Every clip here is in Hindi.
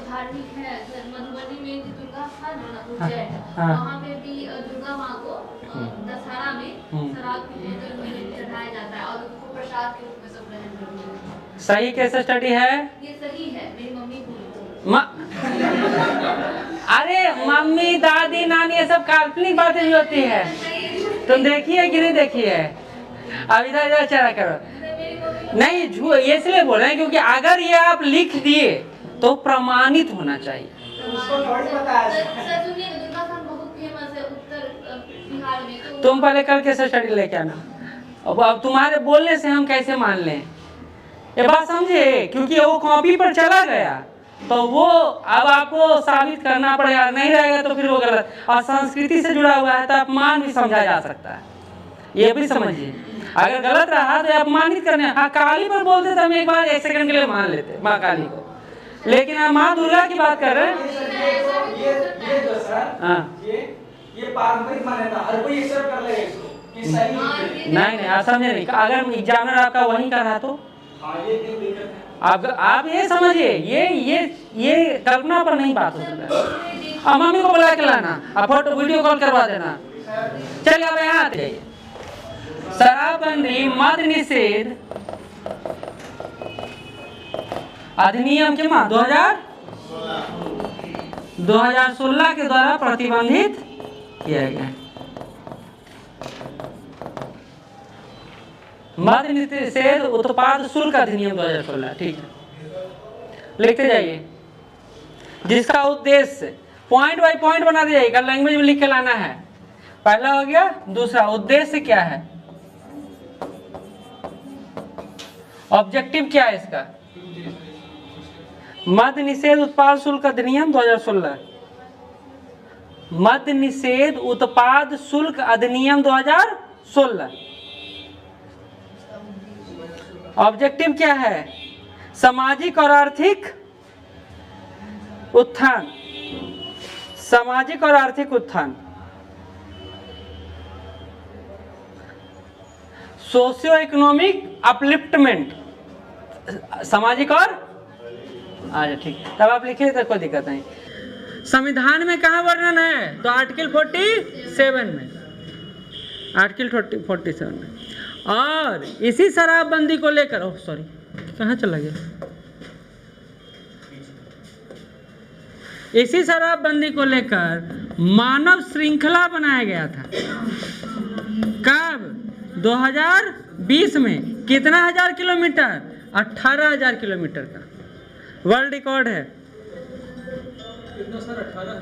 धार्मिक है, मधुबनी में दुर्गा स्थान है ना उज्जैन, वहाँ पे भी दुर्गा माँ को दशहरा में शराब चढ़ाया जाता है और उसको प्रसाद के रूप में सब ग्रहण करते हैं। सही केस स्टडी है? ये सही है, मेरी मम्मी बोली। अरे मम्मी दादी नानी ये सब काल्पनिक बातें भी होती है, तुम देखी है कि नहीं देखी है? अब इधर चला करो। नहीं झूठ इसलिए बोल रहे हैं क्योंकि अगर ये आप लिख दिए तो प्रमाणित होना चाहिए। तुम पहले कल कैसे स्टडी लेके आना, अब तुम्हारे बोलने से हम कैसे मान लें ये बात समझे? क्योंकि वो कॉपी पर चला गया तो वो अब आपको साबित करना पड़ेगा, नहीं रहेगा तो फिर वो गलत। और संस्कृति से जुड़ा हुआ है तो अपमान भी समझा जा सकता है, ये भी समझिए। अगर गलत रहा तो अपमानित करने। हाँ काली पर बोलते तो हम एक बार 1 सेकंड के लिए मान लेते माँ काली को, लेकिन हम माँ दुर्गा की बात कर रहे हैं। ये जो सर ये पारंपरिक मान्यता हर कोई एक्सेप्ट कर लेगा इसको कि सही नहीं आप समझे नहीं। अगर एग्जामिनर आपका वही कर रहा तो आप ये समझिए, ये कल्पना पर नहीं बात हो सकता। अब मम्मी को बुला के लाना, अब फोटो वीडियो कॉल करवा देना। चलिए अब यहाँ आते जाइए। शराबबंदी मद निषेध अधिनियम के 2016 के द्वारा प्रतिबंधित किया गया। मद निषेध उत्पाद शुल्क अधिनियम 2016, ठीक है, लिखते जाइए। जिसका उद्देश्य पॉइंट बाय पॉइंट बना दिया जाएगा, लैंग्वेज में लिख के लाना है। पहला हो गया, दूसरा उद्देश्य क्या है, ऑब्जेक्टिव क्या है इसका। मद निषेध उत्पाद शुल्क अधिनियम 2016, मद निषेध उत्पाद शुल्क अधिनियम 2016। ऑब्जेक्टिव क्या है, सामाजिक और आर्थिक उत्थान, सामाजिक और आर्थिक उत्थान, सोशियो इकोनॉमिक अपलिफ्टमेंट, सामाजिक और अच्छा ठीक, तब आप लिखिए तो कोई दिक्कत नहीं। संविधान में कहाँ वर्णन है, तो आर्टिकल 47 में, आर्टिकल 47 में। और इसी शराबबंदी को लेकर, ओह सॉरी कहाँ चला गया, इसी शराबबंदी को लेकर मानव श्रृंखला बनाया गया था। कब, 2020 में। कितना हजार किलोमीटर, 18,000 किलोमीटर का वर्ल्ड रिकॉर्ड है।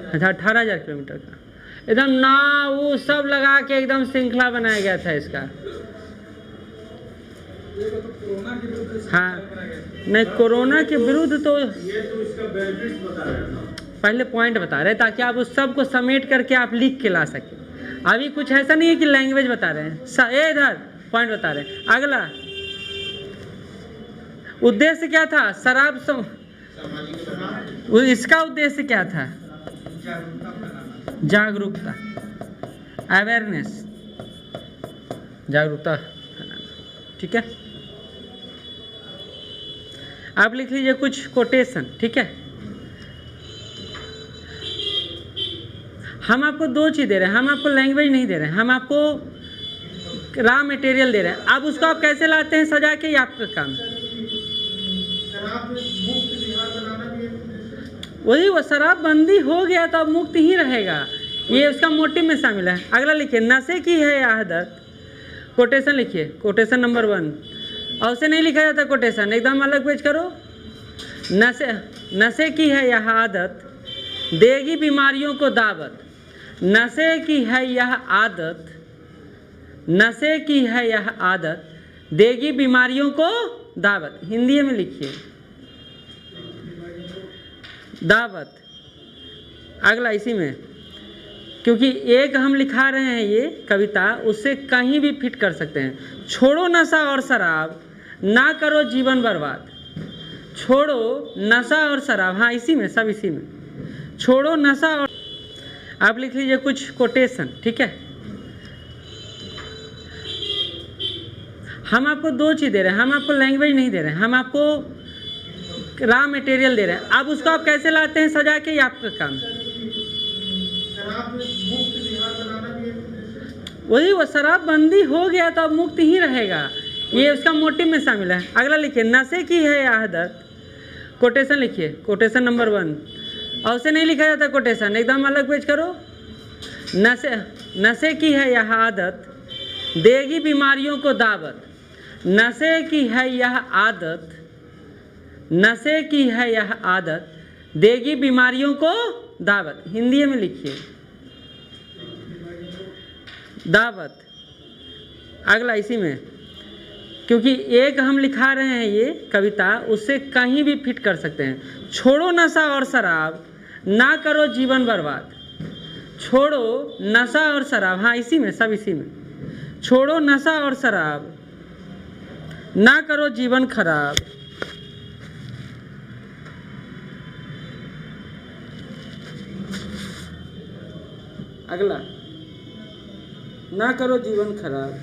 अच्छा 18,000 किलोमीटर का, एकदम नाव सब लगा के एकदम श्रृंखला बनाया गया था इसका। हाँ नहीं, कोरोना के विरुद्ध तो पहले पॉइंट बता रहे ताकि आप उस सब को समेट करके आप लिख के ला सके। अभी कुछ ऐसा नहीं है कि लैंग्वेज बता रहे हैं, ये इधर पॉइंट बता रहे हैं। अगला उद्देश्य क्या था, शराब इसका उद्देश्य क्या था, जागरूकता, अवेयरनेस, जागरूकता, ठीक है। आप लिख लीजिए कुछ कोटेशन, ठीक है। हम आपको दो चीज़ दे रहे हैं, हम आपको लैंग्वेज नहीं दे रहे हैं, हम आपको रॉ मटेरियल दे रहे हैं। अब उसको आप कैसे लाते हैं सजा के, ये आपका काम है। वही वो शराबबंदी हो गया तो अब मुक्त ही रहेगा, ये उसका मोटिव में शामिल है। अगला लिखिए, नशे की है यह आदत, कोटेशन लिखिए, कोटेशन नंबर 1। और उसे नहीं लिखा जाता कोटेशन, एकदम अलग पेज करो। नशे की है यह आदत देगी बीमारियों को दावत, नशे की है यह आदत, नशे की है यह आदत देगी बीमारियों को दावत। हिंदी में लिखिए दावत। अगला इसी में, क्योंकि एक हम लिखा रहे हैं ये कविता, उससे कहीं भी फिट कर सकते हैं। छोड़ो नशा और शराब, ना करो जीवन बर्बाद। छोड़ो नशा और शराब, हाँ इसी में, सब इसी में। छोड़ो नशा और, आप लिख लीजिए कुछ कोटेशन, ठीक है। हम आपको दो चीज़ दे रहे हैं, हम आपको लैंग्वेज नहीं दे रहे हैं, हम आपको रॉ मटेरियल दे रहे हैं, अब उसको आप कैसे लाते हैं सजा के, ये आपका काम है। वही वो शराबबंदी हो गया तो अब मुक्त ही रहेगा, ये उसका मोटिव में शामिल है। अगला लिखिए, नशे की है यह आदत, कोटेशन लिखिए, कोटेशन नंबर 1। और उसे नहीं लिखा जाता कोटेशन, एकदम अलग पेज करो। नशे की है यह आदत देगी बीमारियों को दावत। नशे की है यह आदत, नशे की है यह आदत देगी बीमारियों को दावत। हिंदी में लिखिए दावत। अगला इसी में, क्योंकि एक हम लिखा रहे हैं ये कविता, उससे कहीं भी फिट कर सकते हैं। छोड़ो नशा और शराब, ना करो जीवन बर्बाद। छोड़ो नशा और शराब, हाँ इसी में, सब इसी में। छोड़ो नशा और शराब, ना करो जीवन खराब। अगला, ना करो जीवन खराब।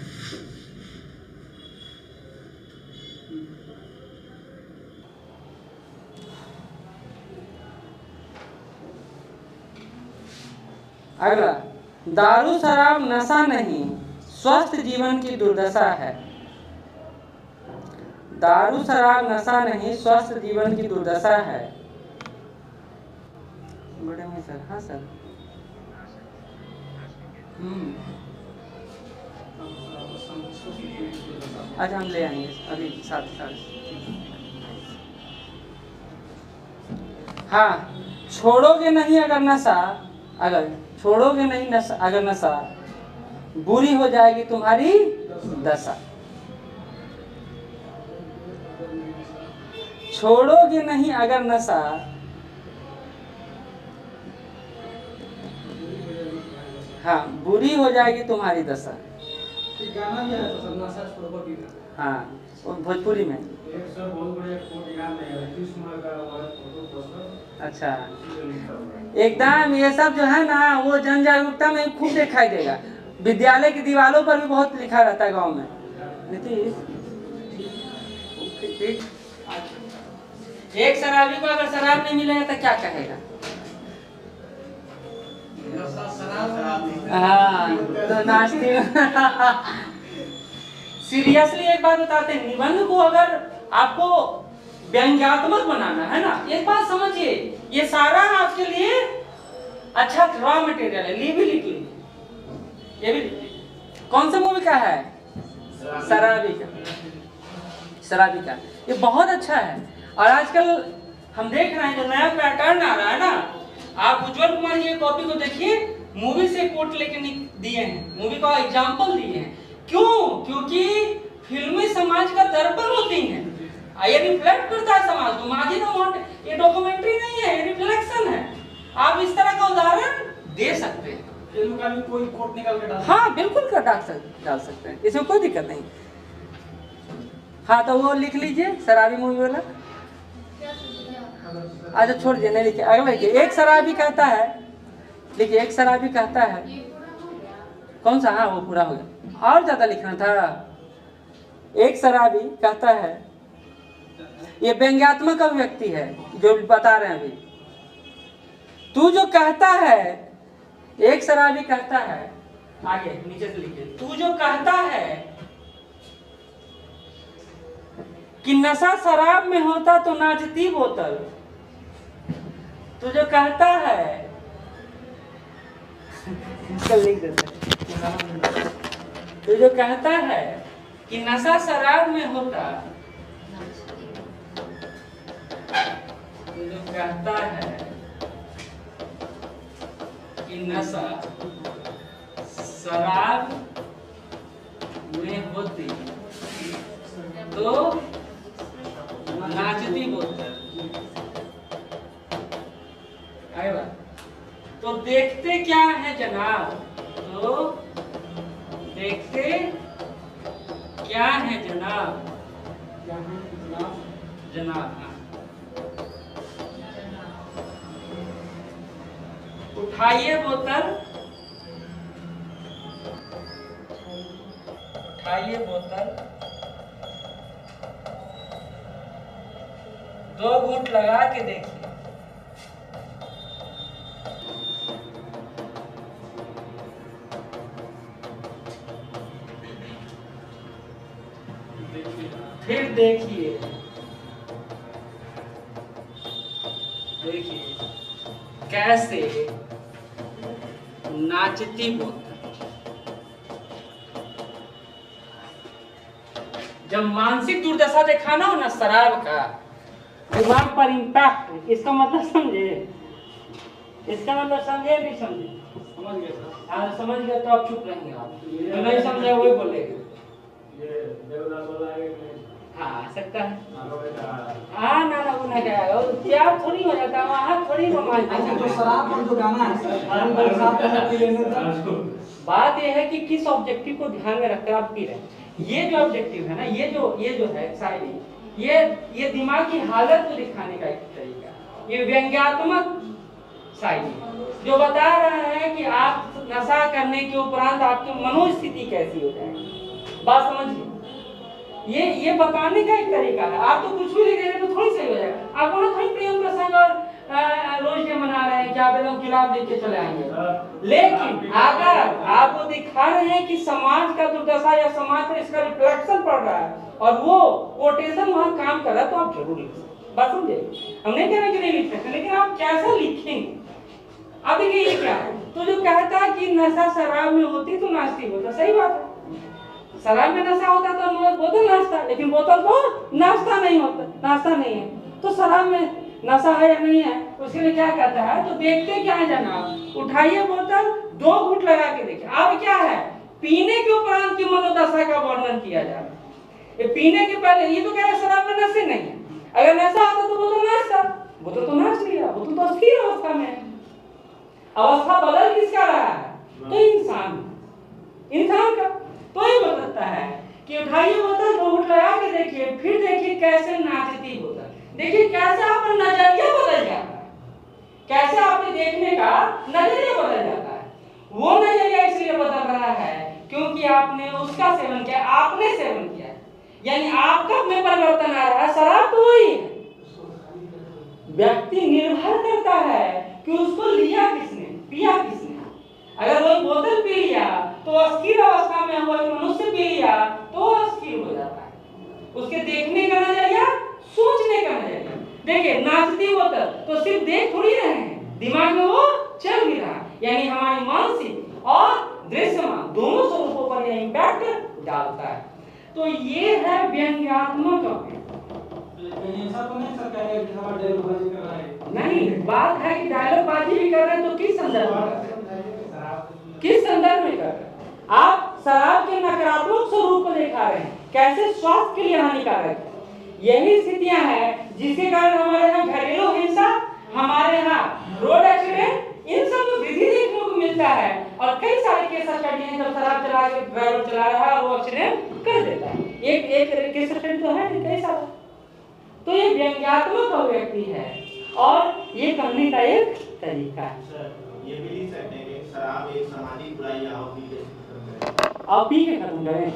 अगला, दारू शराब नशा नहीं, स्वस्थ जीवन की दुर्दशा है। दारू शराब नशा नहीं, स्वस्थ जीवन की दुर्दशा है। बड़े में सर, हाँ सर। अच्छा हम ले आएंगे अभी साथ साथ। हाँ, छोड़ोगे नहीं अगर नशा, अगर छोड़ोगे नहीं नशा, अगर नशा बुरी हो जाएगी तुम्हारी दशा। छोड़ोगे नहीं अगर नशा, हाँ बुरी हो जाएगी तुम्हारी दशा। गाना भी है तो नशा छोड़ो की। हाँ वो भोजपुरी में। एक सर बहुत बढ़िया कोट याद नहीं है, किस उम्र का हुआ फोटो पोस्टर। अच्छा, एकदम ये सब जो है ना वो जन जागरूकता में खूब दिखाई देगा। विद्यालय की दीवारों पर भी बहुत लिखा रहता है गांव में। नीतीश, एक शराबी को अगर शराब नहीं मिलेगा तो क्या कहेगा? हाँ तो नाश्ते सीरियसली एक बात बताते हैं, निबंध को अगर आपको व्यंग्यात्मक बनाना है ना, एक बात समझिए, ये सारा आपके लिए अच्छा रॉ मटेरियल है। ली भी लिख लीजिए, ये भी लिख लीजिए। कौन सा मूवी का है? शराबी का। शराबी का ये बहुत अच्छा है। और आजकल हम देख रहे हैं जो नया पैटर्न आ रहा है ना, आप उज्जवल कुमार की कॉपी को देखिए, मूवी से कोट लेके दिए हैं, मूवी का एग्जाम्पल दिए हैं। क्यों? क्योंकि फिल्में समाज का दर्पण होती हैं, ये रिफ्लेक्ट करता है समाज को। माझी नोट ये डॉक्यूमेंट्री नहीं है, ये रिफ्लेक्शन है। आप इस तरह का उदाहरण दे सकते हैं। फिल्म का भी कोई कोट निकाल के डाल, हाँ बिल्कुल कर डाल सकते हैं, इसमें कोई दिक्कत नहीं। हाँ तो वो लिख लीजिए शराबी मूवी वाला। अच्छा छोड़ दीजिए, नहीं लिखिए। अगला लिखिए, एक शराबी कहता है, लिखिए एक शराबी कहता है। कौन सा? हाँ वो पूरा हो गया, और ज्यादा लिखना था। एक शराबी कहता है, ये व्यंग्यात्मक अभिव्यक्ति है जो बता रहे हैं अभी। तू जो कहता है, एक शराबी कहता है, आगे नीचे से लिखिए, तू जो कहता है कि नशा शराब में होता तो नाचती बोतल। तू जो कहता है लिख देते, तू जो कहता है कि नशा शराब में होता, तू जो कहता है कि नशा शराब में होती तो नाचती बोतल। आगे बात, तो देखते क्या है जनाब, तो देखते क्या है जनाब, क्या है जनाब, जनाब हाँ। उठाइए बोतल, उठाइए बोतल, 2 घूंट लगा के देखिए। फिर देखिए कैसे नाचती बोतल। जब मानसिक दुर्दशा दिखाना हो ना शराब का, दिमाग पर इम्पैक्ट, इसका मतलब समझे? इसका मतलब समझे नहीं समझे? समझ गए सर। हाँ समझ गए तो आप चुप रहेंगे। आप तो नहीं समझे वही बोलेंगे। ये देवदास बोला है कि हाँ आ सकता है। हाँ हाँ ना वो नहीं कहेगा, वो प्यार थोड़ी हो जाता है वहाँ, थोड़ी रोमांच। जो शराब और जो गाना है सर, साथ में पी लेने का। बात ये है कि किस ऑब्जेक्टिव को ध्यान में रखकर आप पी रहे हैं। ये जो ऑब्जेक्टिव है ना, ये जो है शायरी, ये दिमाग की हालत को दिखाने का एक तरीका, ये व्यंग्यात्मक शायरी जो बता रहा है कि आप नशा करने के उपरांत आपकी मनोस्थिति कैसी हो जाएगी। बात समझिए, ये बताने का एक तरीका है। आप तो कुछ भी लिख रहे हैं तो थोड़ी सही हो जाएगा। आप वहाँ थोड़ी प्रेम प्रसंग और रोज डे मना रहे हैं कि आप एकदम खिलाफ लिख के चले आएंगे। लेकिन अगर आप वो दिखा रहे हैं कि समाज का दुर्दशा या समाज पर इसका रिफ्लेक्शन पड़ रहा है और वो कोटेशन वहाँ काम कर रहा है, तो आप जरूर लिख सकते। बात समझे? हम नहीं कह रहे कि नहीं लिख सकते, लेकिन आप कैसा लिखेंगे। अब देखिए ये क्या है, तो जो कहता है कि नशा शराब में होती तो नास्तिक होता, सही बात है। शराब में नशा होता तो बोतल नाश्ता, लेकिन बोतल तो नाश्ता नहीं होता, नाश्ता नहीं है। तो शराब में नशा है या नहीं है, उसके लिए क्या कहता है? तो देखते क्या है जनाब, उठाइए बोतल, 2 घूंट लगा के देखिए। अब क्या है, पीने के उपरांत की मनोदशा का वर्णन किया जा रहा है। ये पीने के पहले ये तो कह रहा है शराब में नशे नहीं है। अगर नशा होता तो बोतल नाश्ता, बोतल तो नाच लिया, बोतल तो अस्थिर अवस्था में है। अवस्था बदल किसका रहा है? तो इंसान का। तो ये बताता है कि उठाइए बोतल, 2 घूंट लगा के देखिए, फिर देखिए कैसे नाचती बोतल। देखिए कैसे आपका नजरिया बदल जाता है, कैसे आपके देखने का नजरिया बदल जाता है। वो नजरिया इसलिए बदल रहा है क्योंकि आपने उसका सेवन किया, आपने सेवन किया, यानी आपका में परिवर्तन आ रहा है। शराब तो वही है, व्यक्ति निर्भर करता है कि उसको लिया किसने, पिया किसने। अगर वो बोतल पी लिया तो अस्थिर अवस्था में हुआ, मनुष्य पी लिया तो अस्थिर हो जाता है। उसके देखने का नजरिया, सोचने का नजरिया। देखिए नाचती बोतल तो सिर्फ देख थोड़ी रहे हैं, दिमाग में वो चल भी रहा है, यानी हमारी मानसिक और दृश्यमान दोनों स्वरूपों पर यह इम्पैक्ट डालता है। तो ये है व्यंग्यात्मक अभिनय। ऐसा तो नहीं सर कहेगा कि हमारा डायलॉगबाजी कर रहा है। नहीं, बात है कि डायलॉगबाजी भी कर रहे हैं तो किस संदर्भ में कर रहे हैं? किस संदर्भ में कर रहे हैं? आप शराब के नकारात्मक स्वरूप को दिखा रहे हैं, कैसे स्वास्थ्य के लिए हानिकारक है। यही स्थितियां हैं जिसके कारण हमारे यहाँ घरेलू हिंसा, हमारे यहाँ रोड एक्सीडेंट, इन सब में वृद्धि देखने को मिलता है। और कई सारे केस स्टडी हैं जब शराब चला के ड्राइवर चला रहा है और वो एक्सीडेंट कर देता है। एक केस स्टडी तो है कई सारे। तो ये व्यंग्यात्मक अभिव्यक्ति है और ये करने का एक तरीका है। सर ये भी लिख सकते हैं कि शराब एक सामाजिक बुराई है, आप पी के खत्म करें।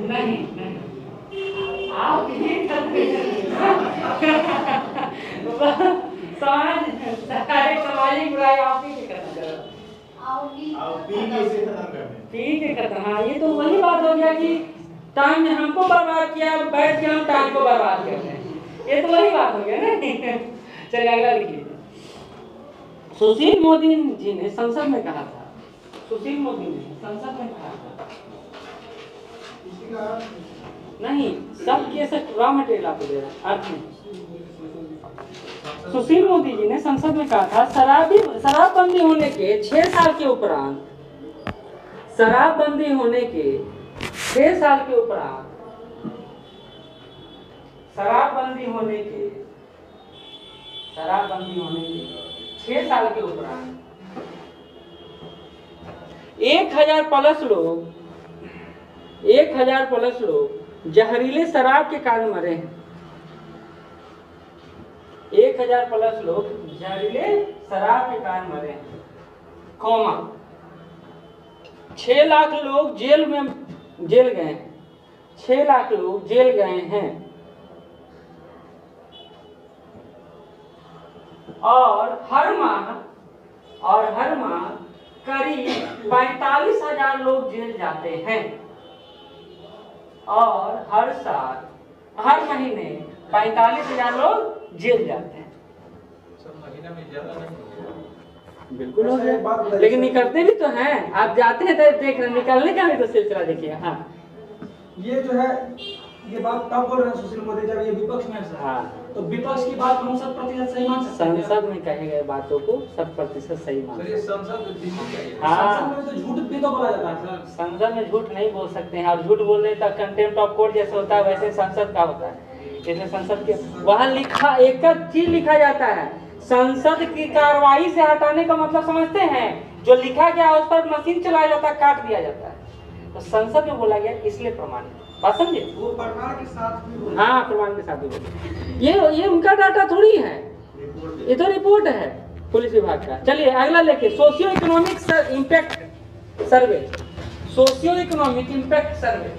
नहीं आप ये सामाजिक बुराई आप पी के खत्म करो। पी के खत्म। हाँ ये तो वही बात हो गया कि टाइम ने हमको बर्बाद किया, बैठ के हम टाइम को बर्बाद करते हैं। ये तो वही बात हो गया ना। चलिए अगला लिखिए। सुशील मोदी जी ने संसद में कहा था, सुशील मोदी ने संसद में कहा था, नहीं सब के सब रॉ मटेरियल आपको दे रहा है अर्थ में। सुशील मोदी जी ने संसद में कहा था शराबबंदी होने के 6 साल के उपरांत, शराबबंदी होने के 6 साल के उपरांत, शराबबंदी होने के 6 साल के उपरांत 1000 प्लस लोग जहरीले शराब के कारण मरे हैं। 1000 प्लस लोग जहरीले शराब के कारण मरे हैं, कौमा 6 लाख लोग जेल गए हैं, 6 लाख लोग जेल गए हैं। और हर माह करीब 45,000 लोग जेल जाते हैं और हर साल हर महीने 45,000 लोग जेल जाते हैं। बिल्कुल हो गया, लेकिन निकलते भी तो हैं। आप जाते हैं तो देख रहे निकलने का भी तो सिलसिला देखिए। हाँ, ये जो है ये बात कब बोल रहे हैं सुशील मोदी, जब ये विपक्ष में है सर। हाँ, तो विपक्ष की बात हम 100% सही मान सकते हैं। संसद में कहे गए बातों को 100% सही मान। हाँ, संसद में तो झूठ भी तो बोला जाता है सर। संसद में झूठ नहीं बोल सकते हैं। आप झूठ बोल रहे तो कंटेम्प्ट ऑफ कोर्ट जैसे होता है वैसे संसद का होता है। जैसे संसद के वहाँ लिखा एक चीज लिखा जाता है, संसद की कार्रवाई से हटाने का मतलब समझते हैं, जो लिखा गया उस पर मशीन चलाया जाता है, काट दिया जाता है। तो संसद में बोला गया इसलिए प्रमाणित। बात समझे? वो प्रमाण के साथ भी हाँ, प्रमाण के साथ भी बोले। ये उनका डाटा थोड़ी है, ये तो रिपोर्ट है पुलिस विभाग का। चलिए अगला लेके socio economic impact survey. Socio economic impact survey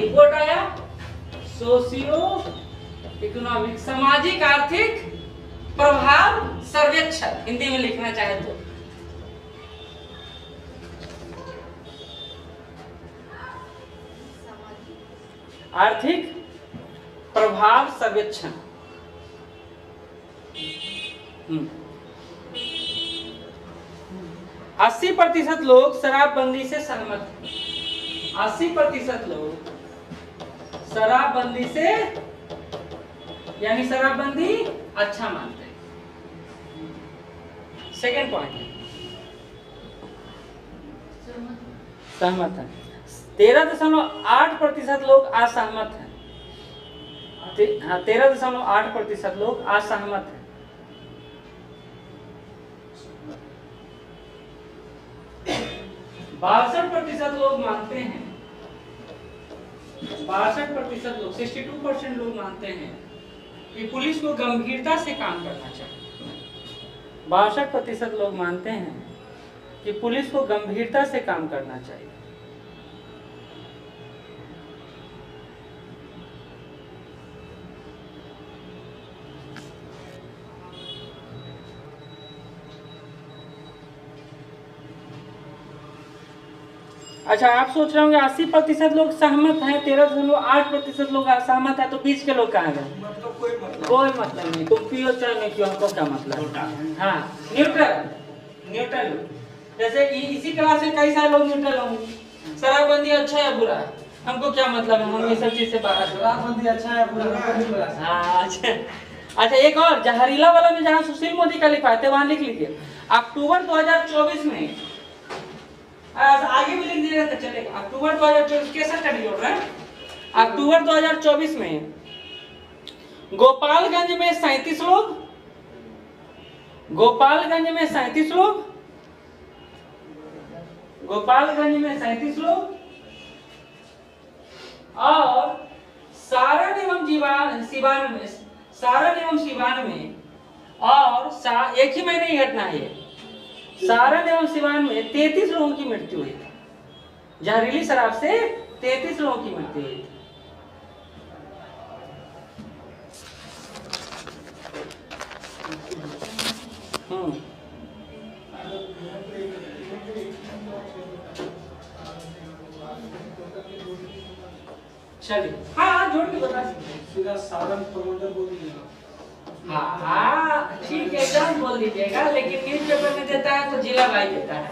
report आया, सोशियो इकोनॉमिक सामाजिक आर्थिक प्रभाव सर्वेक्षण, हिंदी में लिखना चाहे तो। आर्थिक प्रभाव सर्वेक्षण। 80% लोग शराबबंदी से सहमत हैं। 80% लोग शराबबंदी से, यानी शराबबंदी अच्छा मानते हैं। सेकेंड पॉइंट, सहमत है। 13.8% लोग असहमत हैं। 13.8% लोग असहमत हैं। 62% लोग मानते हैं, 62% लोग 62% लोग मानते हैं कि पुलिस को गंभीरता से काम करना चाहिए। 62% लोग मानते हैं कि पुलिस को गंभीरता से काम करना चाहिए। अच्छा, आप सोच रहे होंगे 80% लोग सहमत हैं, 13.8% लोग असहमत है, तो बीच के लोग कहाँ गए? मतलब कोई मतलब नहीं। तुम पियो चाहे नहीं पियो, हमको क्या मतलब? हाँ, न्यूट्रल। जैसे इसी क्लास में कई सारे लोग न्यूट्रल होंगे। शराबबंदी अच्छा है बुरा है, हमको क्या मतलब है, हम ये सब चीज से बाहर। शराबबंदी अच्छा है बुरा है। हाँ, अच्छा एक और जहरीला वाला में जहाँ सुशील मोदी का लिखा है वहाँ लिख लीजिए। अक्टूबर 2024 में, आगे भी लिख दीजिएगा तो चलेगा। अक्टूबर 2024 कैसा स्टडी हो रहा है? अक्टूबर 2024 में गोपालगंज में 37 लोग, गोपालगंज में 37 लोग, गोपालगंज में 37 लोग और सारण एवं सिवान में, सारण एवं सिवान में और एक ही महीने की घटना है। सारण एवं सिवान में 33 लोगों की मृत्यु हुई थी। जहरीली शराब से 33 लोगों की मृत्यु हुई थी। चलिए, हाँ जोड़ के बता सकते हैं। सीधा सारण प्रमंडल बोल दीजिएगा। हाँ ठीक है, एकदम बोल दीजिएगा, लेकिन न्यूज पेपर में देता है तो जिला वाइज देता है।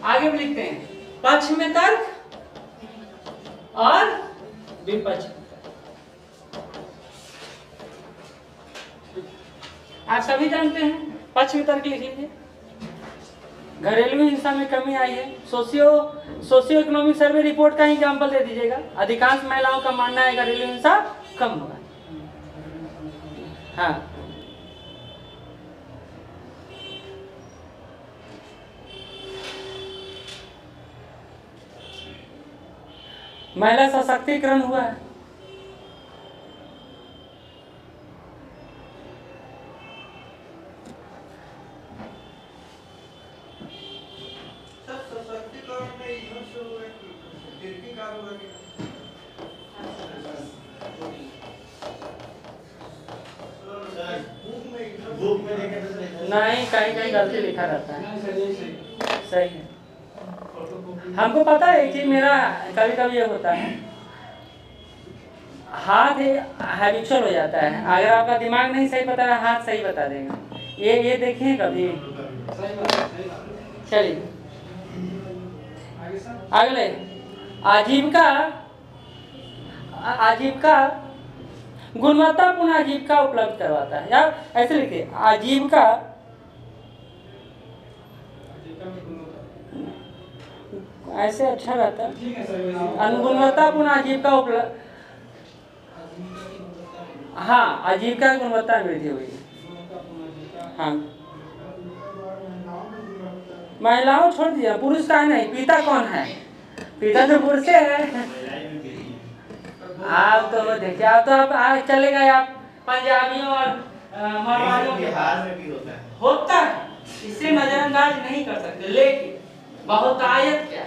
आगे भी लिखते हैं, पक्ष में तर्क और विपक्ष में तर्क। आप सभी जानते हैं, पक्ष में तर्क लिख लीजिए। घरेलू हिंसा में कमी आई है। सोशियो इकोनॉमिक सर्वे रिपोर्ट का ही एग्जाम्पल दे दीजिएगा। अधिकांश महिलाओं का मानना है घरेलू हिंसा कम होगा। हाँ, महिला सशक्तिकरण हुआ है। बुक में देखे तो नहीं, कहीं कहीं गलती लिखा रहता है। नहीं सर, यही सही। सही है। हमको पता है एक चीज, मेरा कभी कभी ये होता है, हाथ हैबिचुअल हो जाता है। अगर आपका दिमाग नहीं सही बता रहा, हाथ सही बता देगा। ये देखिए कभी। सही बात है, सही बात है। चलिए आगे सर। अगले, आजीविका गुणवत्तापूर्ण आजीविका उपलब्ध करवाता है, या ऐसे लिखिए आजीविका ऐसे अच्छा रहता है। ठीक है सर। अनुगुणवत्तापूर्ण आजीविका उपलब्ध, हाँ, आजीविका की गुणवत्ता में वृद्धि हुई। हाँ, महिलाओं छोड़ दिया, पुरुष का नहीं। पिता कौन है? पिता तो पुरुष है। आप तो देखिए, आप तो आप चले गए, आप पंजाबियों और मारवाड़ियों के बिहार में भी होता है, इसे नजरअंदाज नहीं कर सकते। लेकिन बहुतायत क्या,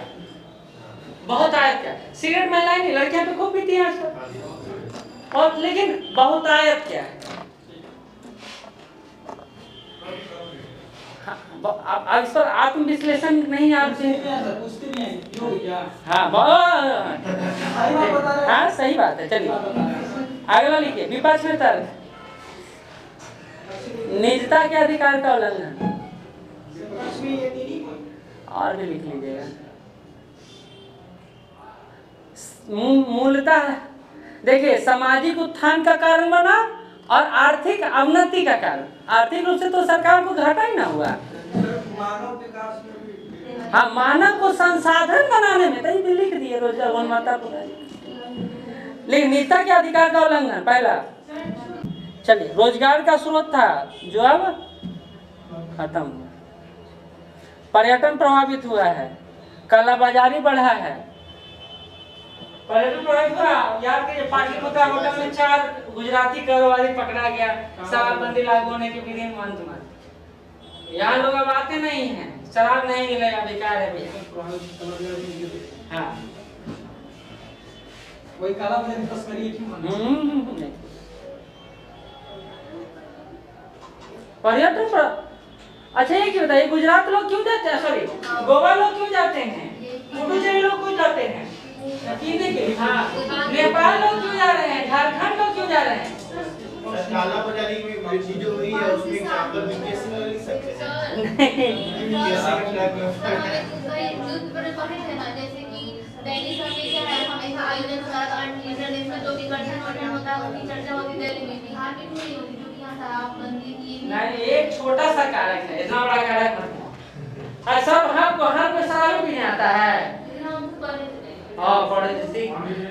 बहुतायत क्या, सिगरेट महिलाएं नहीं, लड़कियां तो खूब पीती हैं आजकल। और लेकिन बहुतायत क्या है? अब इस पर आत्मविश्लेषण नहीं आपसे पूछते नहीं है क्यों क्या? हाँ, हाँ सही बात है। चलिए अगला लिखिए, विपक्ष में तर्क, निजता के अधिकार का उल्लंघन। और भी लिख लीजिएगा। मूलतः देखिए, सामाजिक उत्थान का कारण बना और आर्थिक अवनति का कारण। आर्थिक रूप से तो सरकार को घाटा ही ना हुआ। हाँ, मानव को संसाधन बनाने में तो ये लिख दिए रोजगार गुणवत्ता पूरा। लेकिन निजता के अधिकार का उल्लंघन पहला। चलिए, रोजगार का स्रोत था जो अब खत्म हुआ। पर्यटन प्रभावित हुआ है, कालाबाजारी बढ़ा है। पर्यटन प्रभावित हुआ, याद कीजिए पाटलिपुत्र होटल में 4 गुजराती कारोबारी पकड़ा गया शराबबंदी लागू होने के विदिन मंथ में। यहाँ लोग अब आते नहीं हैं, शराब नहीं मिलेगा, बेकार है भैया। हाँ, वही काला बाजारी तस्करी क्यों माना? पर्यटन पर अच्छा ये क्यों बताइए, गुजरात लोग क्यों जाते हैं, सॉरी गोवा लोग क्यों जाते हैं, पुडुचेरी लोग क्यों जाते हैं, पीने के लिए। हाँ, नेपाल लोग क्यों जा रहे हैं, झारखंड लोग क्यों जा रहे हैं? काला बाजारी में वृद्धि जो हुई है उसमें आप लोग बीपीएससी में लिख सकते हैं। बीपीएससी का फ्लैग न्यूज़पेपर में पढ़े थे ना, जैसे कि दैनिक सवेरा है, हमेशा आयोजन होता है, इंटरनेट में जो भी गठन होता है उसकी चर्चा होती है दिल्ली में। बिहार में क्यों नहीं होती, जो कि यहाँ शराबबंदी की नहीं, एक छोटा सा कारक है, इतना बड़ा कारक नहीं है। सब हर कोई शराब पीने आता है। हाँ, पढ़े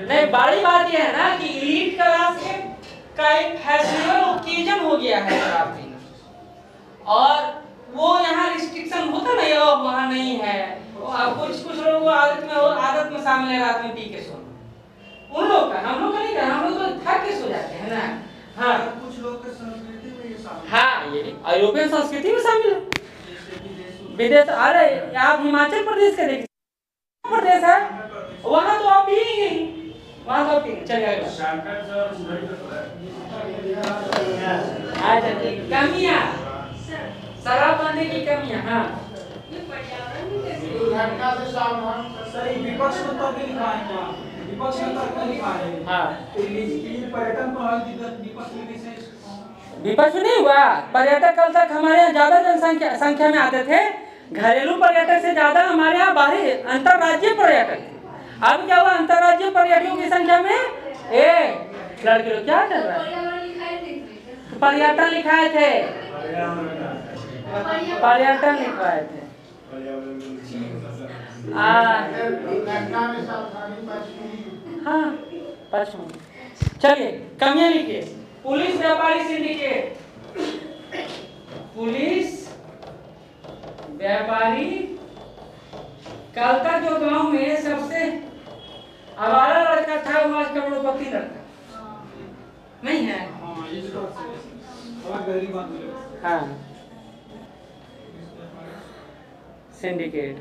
नहीं, बड़ी बात यह है ना कि एलीट क्लास का एक फैशनेबल ओकेजन हो गया है शराब पीना, और वो यहाँ रिस्ट्रिक्शन होता नहीं, और वहाँ नहीं है। अब कुछ लोगों को आदत में शामिल है रात में पी के सोना। उन लोग का, हम लोग का नहीं कर, हम लोग तो थक के सो जाते हैं ना। हाँ, कुछ लोग के संस्कृति में ये शामिल। हाँ, ये यूरोपियन संस्कृति में शामिल है। विदेश, अरे आप हिमाचल प्रदेश के देखिए, प्रदेश है वहाँ तो आप पिएंगे ही, वहाँ तो आप पिएंगे। चलिए अगला, अच्छा ठीक, कमियाँ, शराबबंदी की कमियाँ। हाँ, सही, विपक्ष में तर्क लिखा है क्या? विपक्ष में तर्क लिखा है। हाँ, पर्यटन प्रभावित विपक्ष में कैसे? विपक्ष नहीं हुआ। पर्यटक कल तक हमारे यहाँ ज्यादा जनसंख्या में आते थे, घरेलू पर्यटक से ज्यादा हमारे यहाँ बाहरी अंतर्राज्यीय पर्यटक। अब क्या हुआ, अंतर्राज्यीय पर्यटकों की संख्या में लड़के लोग क्या चल रहा है, पर्यटन लिखाए थे, पर्यटन लिखवाए थे। हाँ, पश्चिम। चलिए कमियां लिखिए, पुलिस व्यापारी सिंडिकेट, पुलिस व्यापारी। कल तक जो गांव में सबसे आवारा लड़का था वो आज करोड़पति लड़का नहीं है। हाँ, सिंडिकेट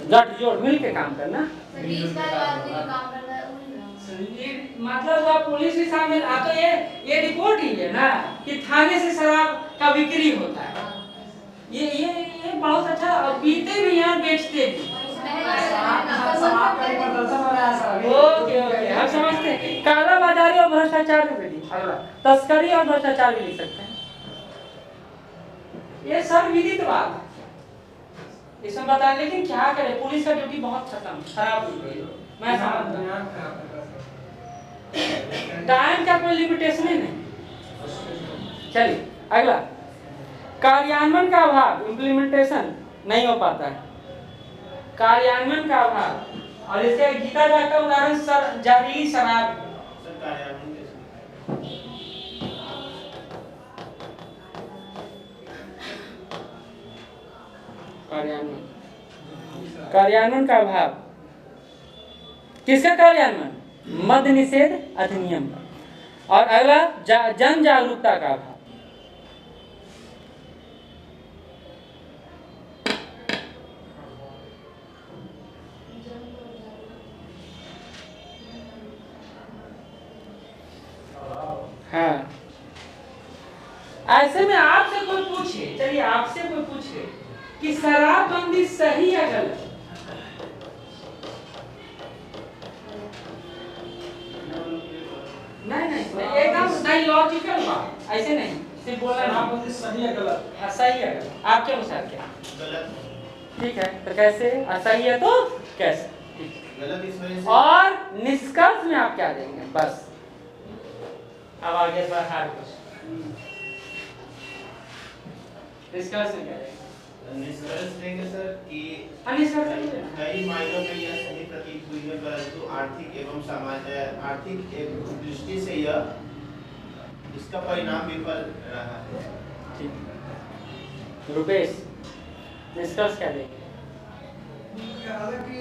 गठजोड़ मिल के काम करना। मतलब आप पुलिस भी शामिल तो ये रिपोर्ट ही है ना कि थाने से शराब का बिक्री होता है। ये बहुत अच्छा, और पीते भी हैं और बेचते भी। ओके हम समझते हैं। काला बाजारी और भ्रष्टाचार भी लिख, तस्करी और भ्रष्टाचार भी लिख सकते हैं। ये सब विदित बात है, इसमें बताएं। लेकिन क्या करें, पुलिस का ड्यूटी बहुत खराब हो गई है। मैं समझता हूं टाइम का कोई लिमिटेशन ही नहीं। चलिए अगला, कार्यान्वयन का अभाव, इम्प्लीमेंटेशन नहीं हो पाता है, कार्यान्वयन का अभाव। और इसके गीता का उदाहरण जहरीली शराब। कार्यान्वयन का अभाव, किसका कार्यान्वयन? मद्य निषेध अधिनियम। और अगला जन जागरूकता का अभाव। हाँ, ऐसे में आपसे कोई पूछे, चलिए आपसे कोई पूछे कि शराबबंदी सही या गलत, नहीं एकदम नहीं, लॉजिकल बात, ऐसे नहीं सिर्फ बोलना शराबबंदी सही है गलत? हाँ सही है गलत, आपके अनुसार क्या? गलत। ठीक है, तो कैसे? सही है तो कैसे? गलत इस वजह से। और निष्कर्ष में आप क्या देंगे? बस अब आगे बढ़ा कुछ निष्कर्ष में क्या देंगे? निष्कर्ष देंगे सर कि निष्कर्ष कई मायनों में यह सही प्रतीत हुई है, परंतु आर्थिक एक दृष्टि से यह इसका परिणाम विफल रहा है। ठीक, रुपेश निष्कर्ष क्या देंगे? हालांकि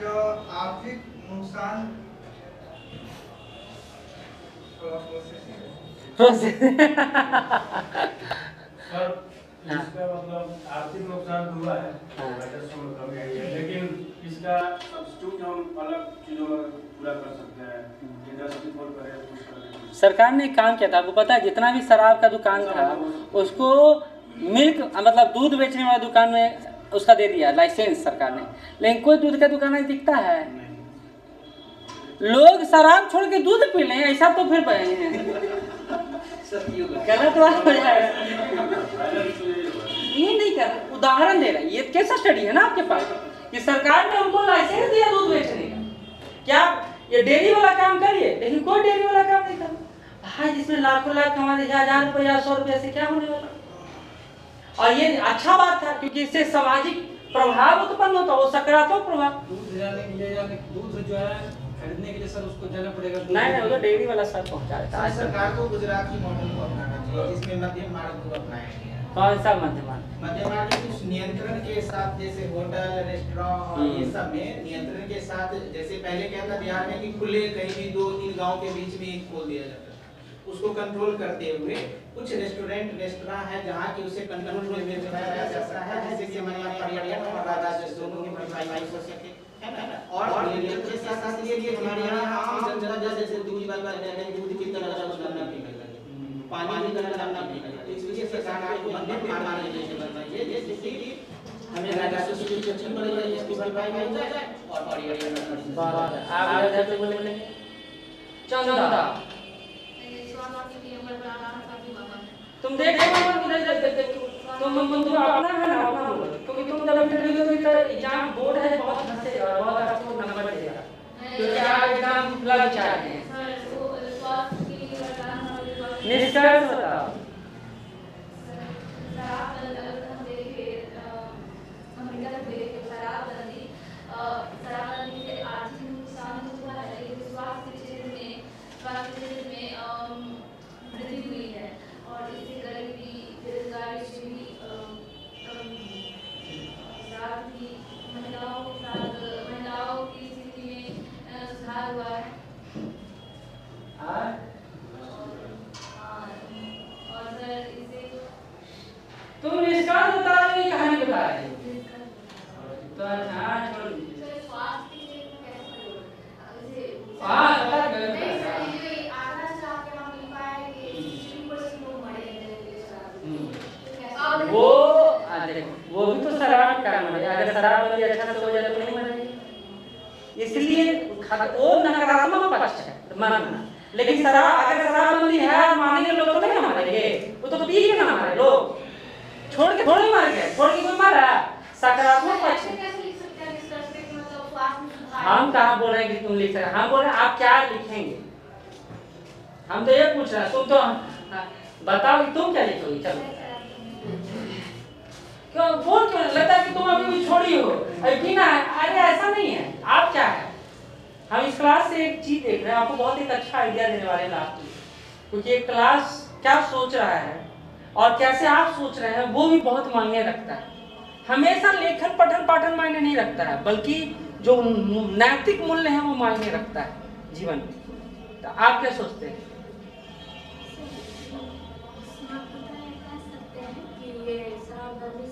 यह आर्थिक नुकसान सर इसका मतलब आर्थिक नुकसान हुआ है, मतलब यही है, लेकिन इसका सब्स्टिट्यूट हम अलग चीजों में पूरा कर सकते हैं। सरकार ने काम किया था, आपको पता है, जितना भी शराब का दुकान था उसको मिल्क मतलब दूध बेचने वाला दुकान में उसका दे दिया लाइसेंस सरकार ने, लेकिन कोई दूध का दुकान नहीं दिखता है। लोग शराब छोड़ के दूध पी लें, ऐसा तो फिर गलत बात हो जाएगा। ये नहीं कर, उदाहरण दे रहा है, ये कैसा स्टडी है ना आपके पास कि सरकार ने हमको लाइसेंस दिया दूध बेचने का, क्या ये डेयरी वाला काम करिए, लेकिन कोई डेयरी वाला काम नहीं कर भाई, जिसमें लाखों लाख कमा दे, 1000 रुपया 100 रुपया से क्या होने वाला। और ये अच्छा बात था क्योंकि इससे सामाजिक प्रभाव उत्पन्न होता, वो सकारात्मक प्रभाव। दूध जो है खरीदने के लिए सर उसको जाना पड़ेगा। नहीं वो तो डेयरी वाला सर पहुंचा देता है। सरकार को गुजरात की मॉडल को अपनाना चाहिए, जिसमें मध्यम मार्ग को अपनाया गया है। कौन सा मध्यम मार्ग? कुछ नियंत्रण के साथ, जैसे होटल रेस्टोरेंट और ये सब में नियंत्रण के साथ, जैसे पहले क्या था बिहार में कि खुले कहीं भी 2-3 गांव के बीच में एक खोल दिया जाता था, उसको कंट्रोल करते हुए कुछ रेस्टोरेंट है जहाँ की उसे कंट्रोल में रखा जा सकता है, जिससे कि हमारे पर्यटन और राजस्व दोनों की भरपाई हो सके, है ना। और नियंत्रण के साथ ये हमारे यहाँ आम जनता जैसे दूध की तरह करना पीने लगे, पानी की तरह करना पीने लगे, इसलिए सरकार को मध्यम मार्ग बनना चाहिए, जिससे कि हमें राजस्व की अच्छी बढ़े, इसकी भरपाई हो जाए और पर्यटन। आप इधर से बोलेंगे चंदा, तुम देखो तुम अपना है ना, अपना बोलो, क्योंकि तुम जब इंटरव्यू दोगे तो एग्जाम बोर्ड है बहुत हंसेगा, बहुत आपको नंबर देगा, क्योंकि आप एग्जाम लग चाहते हैं। निष्कर्ष बताओ। वृद्धि हुई है और इससे गरीबी, बेरोजगारी से भी साथ ही महिलाओं की स्थिति में सुधार हुआ है। और सर इसे तुम निष्कर्ष बता रहे हो, कहानी बता रहे हो, तो अच्छा छोड़ दीजिए। स्वास्थ्य के कैसे नहीं। वो देखो वो भी तो शराब का है, अगर शराब अच्छा से हो जाए तो नहीं मरेगी, इसलिए वो नकारात्मक पक्ष है मानना। लेकिन शराब अगर शराबबंदी है मानेंगे लोग तो नहीं मारेंगे, वो तो पी के ना मारे लोग, छोड़ के थोड़ी मार गए, छोड़ के कोई मारा, सकारात्मक पक्ष। हम कहाँ बोल रहे हैं कि तुम लिख सकते, हम बोल रहे हैं आप क्या लिखेंगे, हम तो ये पूछ रहे हैं, तुम तो बताओ कि तुम क्या लिखोगी। चलो क्यों बोल क्यों लगता है कि तुम अभी भी छोड़ी हो पीना है, अरे ऐसा नहीं है। आप क्या है, हम इस क्लास से एक चीज देख रहे हैं, आपको बहुत एक अच्छा आइडिया देने वाले हैं लास्ट में, क्योंकि एक क्लास क्या सोच रहा है और कैसे आप सोच रहे हैं वो भी बहुत मायने रखता है। हमेशा लेखन पठन पाठन मायने नहीं रखता है, बल्कि जो नैतिक मूल्य है वो मायने रखता है जीवन में। तो आप क्या सोचते हैं?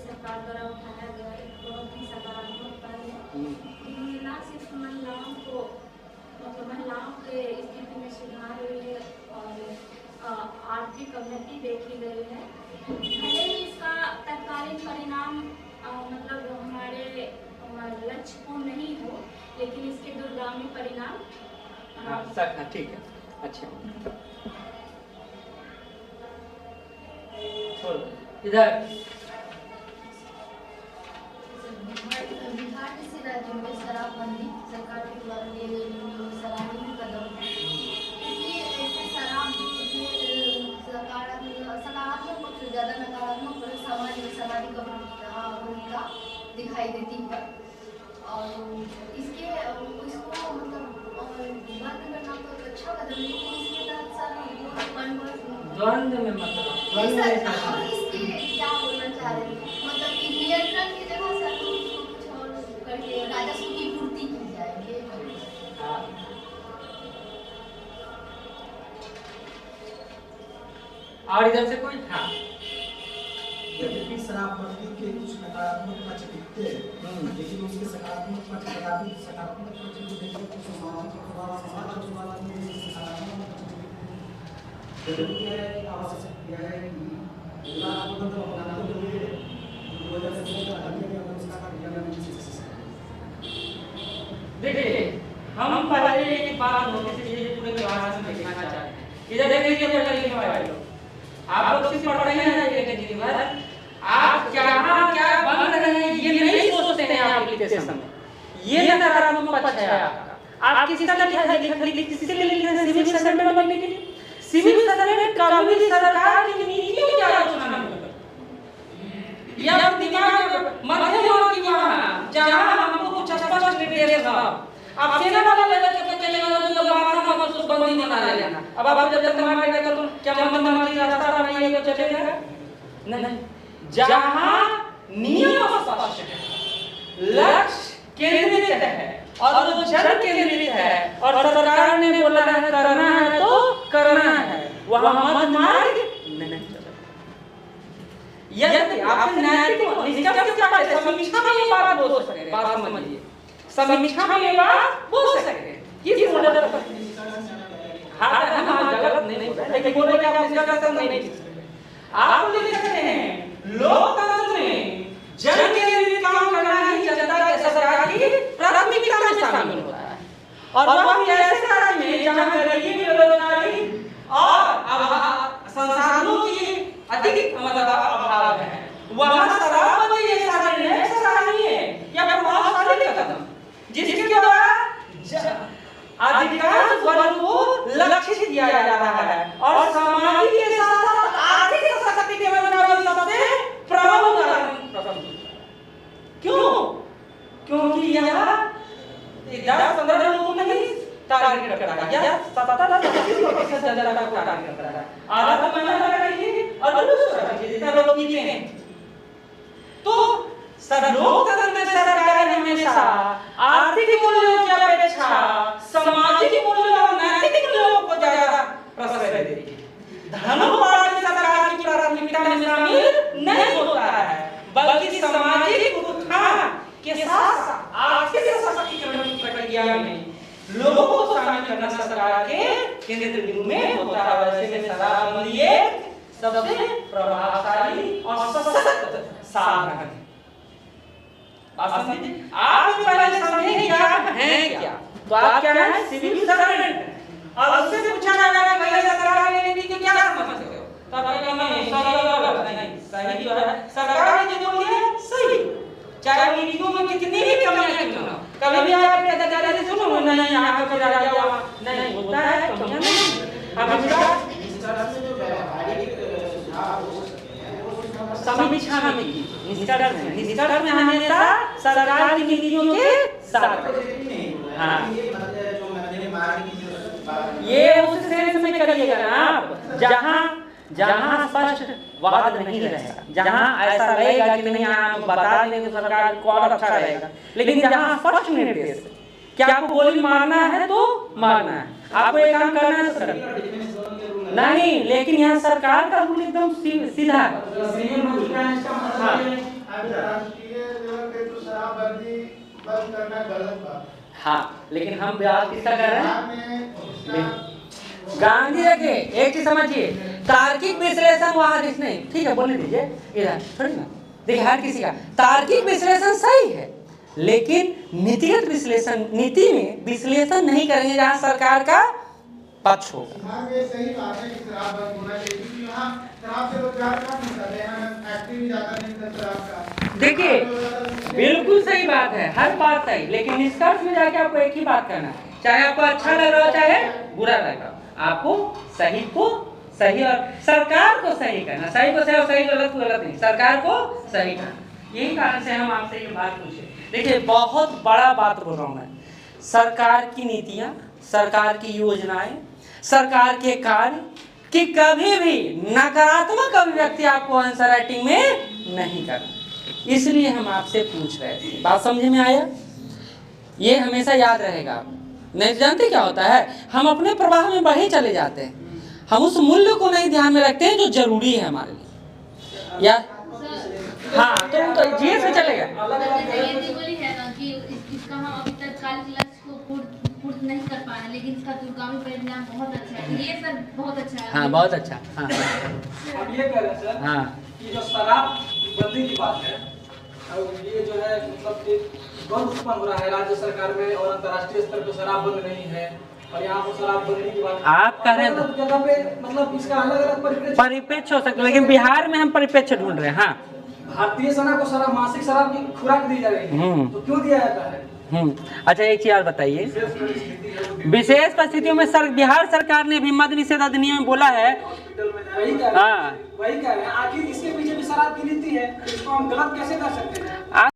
सरकार द्वारा उठाया गया एक बहुत ही सकारात्मक पहल है। इनमें ना सिर्फ महिलाओं को मतलब महिलाओं के स्थिति में सुधार हुई है और आर्थिक उन्नति देखी गई है। भले ही इसका तत्कालीन परिणाम मतलब हमारे लक्ष्य को नहीं हो, लेकिन इसके दूरगामी परिणाम ठीक है, अच्छा इधर बिहार जैसे राज्यों में शराबबंदी सरकार के द्वारा लिए गए सराहनीय कदम है, क्योंकि ऐसे शराब सकारात्मक पक्ष से ज़्यादा नकारात्मक पक्ष सामाजिक भूमिका दिखाई देती है। और इसको मतलब बंद करना तो एक अच्छा कदम है, लेकिन इसके तहत द्वंद्व में मतलब इसके क्या बोलना चाह रहे हैं, मतलब कि नियंत्रण की जगह सर कुछ और करके राजस्व की पूर्ति की जाएगी। और इधर से कोई था यद्यपि शराबबंदी के कुछ नकारात्मक पक्ष दिखते हैं, लेकिन उसके सकारात्मक पक्ष सकारात्मक पक्ष को देखकर कुछ समाज में सकारात्मक जरूरी है, आवश्यक है कि देखिए हम पहले एक बात नोटिस कीजिए, पूरे क्लास में देखना चाहते हैं। इधर देखिए पढ़ने लिखने वाले लोग, आप लोग सिर्फ पढ़ रहे हैं एक दिन भर, आप क्या बन रहे हैं ये नहीं सोचते हैं आप लिखते समय, ये नकारात्मक पक्ष है आपका। आप किसी तरह किसी के लिए लिख रहे हैं सिविल सर्वेंट बनने के लिए, सिविल सर्वेंट कभी भी सरकार की नीतियों की आलोचना नहीं करता, या दिमाग मध्यम की वहाँ जहाँ हमको कुछ स्पष्ट निर्देश था। अब सेना वाला लेवल के चलेगा तो मारना मत उसको बंदी बना लेना। अब आप जब मार देगा तो क्या मंत्री रास्ता बनाइएगा तो चलेगा नहीं। जहाँ नियम स्पष्ट है, लक्ष्य केंद्रित है और जन केंद्रित है और सरकार ने बोला है करना है तो करना है, वहाँ मत मार्ग नहीं चलेगा। यदि आप नैतिक समीक्षा में बात बोल सकते हैं, बात समझिए, समीक्षा में बात बोल सकते हैं, किस मॉडल पर हम गलत नहीं बोल रहे, लेकिन बोले कि आप इसका गलत नहीं लिख सकते। आप लिख सकते हैं लोकतंत्र में जन केंद्रित काम करना ही जनता के सरकार की प्राथमिकता में शामिल होता है, और वह ऐसे राज्य में जहां गरीबी बेरोजगारी और संसाधनों की अधिक मतलब अभाव है, वहां शराबबंदी ऐसा सराहनीय है या प्रभावशाली कदम जिसके द्वारा अधिकांश वर्ग को लक्षित किया जा रहा है और सामाजिक के साथ आर्थिक सशक्तिकरण का भी सबसे प्रबल उदाहरण। क्यों? क्योंकि यह 10-15 लोगों को नहीं टारगेट करता है, यह 70-80% जनता को टारगेट करता है। आधा तो महिला रखिए और दूसरा रखिए जितना लोग पीते हैं। तो लोकतंत्र में सरकार हमेशा आर्थिक मूल्यों की अपेक्षा सामाजिक मूल्यों और नैतिक मूल्यों को ज्यादा प्रश्रय देती है। धर्म पार्टी सरकार की प्राथमिकता में शामिल नहीं होता है, बल्कि सामाजिक उत्थान के साथ आर्थिक सशक्तिकरण की प्रक्रिया में लोगों को शामिल करना सरकार के केंद्र बिंदु में होता है। वैसे में शराबबंदी एक सबसे प्रभावशाली और सशक्त साधन है। आप भी पहले समझें कि आप हैं क्या। तो आप क्या है? Civil servant. और उससे पूछा जाएगा कि भैया सरकार ने नीति के क्या समझते हो, तो आप कहेंगे सही और गलत। नहीं, सही जो है सरकार ने जो बोली है सही, चाहे वो नीतियों में कितनी भी कमियां क्यों ना हो। कभी भी आप कहते दादाजी सुनो नहीं यहाँ पे जा गया नहीं होता है, कमियां नहीं। अब समीक्षा में निष्कर्ष में हमेशा सरकार की नीतियों के साथ। हाँ, ये उस सेंस में करिएगा ना आप जहाँ स्पष्ट वाद नहीं रहेगा, जहाँ ऐसा रहेगा कि नहीं आप बता देंगे सरकार को और अच्छा रहेगा, लेकिन जहाँ स्पष्ट निर्देश क्या आपको गोली मारना है तो मारना है, आपको एक काम करना है तो करना नहीं, लेकिन यहाँ सरकार का रूल एकदम सीधा है। हाँ, लेकिन हम ब्याज किसका कर रहे हैं? गांधी रखे एक चीज समझिए, तार्किक विश्लेषण वहां नहीं, ठीक है बोलने दीजिए इधर थोड़ी ना, देखिए हर किसी का तार्किक विश्लेषण सही है, लेकिन नीतिगत विश्लेषण, नीति में विश्लेषण नहीं करेंगे जहां सरकार का पक्ष होगा। सही बात है कि शराब बंद होना चाहिए, क्योंकि यहाँ शराब से रोजगार कम होता है, यहाँ फैक्ट्री भी ज्यादा नहीं होता शराब का। देखिए बिल्कुल सही बात है, हर बात सही, लेकिन निष्कर्ष में जाके आपको एक ही बात करना है, चाहे आपको अच्छा लग रहा हो चाहे बुरा लग रहा हो, आपको सही और सरकार को सही करना, सही को सही और सही गलत को गलत नहीं, सरकार को सही करना। यही कारण से हम आपसे ये बात पूछे। देखिए बहुत बड़ा बात बोल रहा हूँ मैं, सरकार की नीतियाँ, सरकार की योजनाएं, सरकार के कार्य कि कभी भी नकारात्मक अभिव्यक्ति आपको आंसर राइटिंग में नहीं करना, इसलिए हम आपसे पूछ रहे थे। बात समझ में आया? ये हमेशा याद रहेगा। नहीं जानते क्या होता है, हम अपने प्रवाह में बढ़े चले जाते हैं, हम उस मूल्य को नहीं ध्यान में रखते हैं जो जरूरी है हमारे लिए। या हाँ तो जीएस में चलेगा। बोली है ना कि इसका हम अभी तक काल लक्ष्य को पूर्ण नहीं कर पाए, लेकिन इसका दूरगामी परिणाम बहुत अच्छा है। ये सर बहुत अच्छा है। हाँ बहुत अच्छा। हाँ अब ये कह रहे हैं सर, हाँ कि जो शराब बंदी की बात है, और ये जो है मतलब एक द्वंद्व उत्पन्न हो रहा है राज्य सरकार में और अंतर्राष्ट्रीय स्तर पर शराब बंद नहीं है, और यहाँ पर शराब बंदी की बात आप कह रहे हैं जगह पे मतलब इसका अलग अलग परिप्रेक्ष्य हो सकता है, लेकिन बिहार में हम परिप्रेक्ष्य ढूंढ रहे हैं। हाँ, भारतीय सेना को शराब, मासिक शराब की खुराक दी जा रही है, तो क्यों दिया जाता है? अच्छा एक चीज और बताइए, विशेष परिस्थितियों में बिहार सरकार ने भी मद निषेध अधिनियम में बोला है। वही कह रहे हैं, आखिर इसके पीछे भी शराब की नीति है, इसको हम गलत कैसे कर सकते हैं?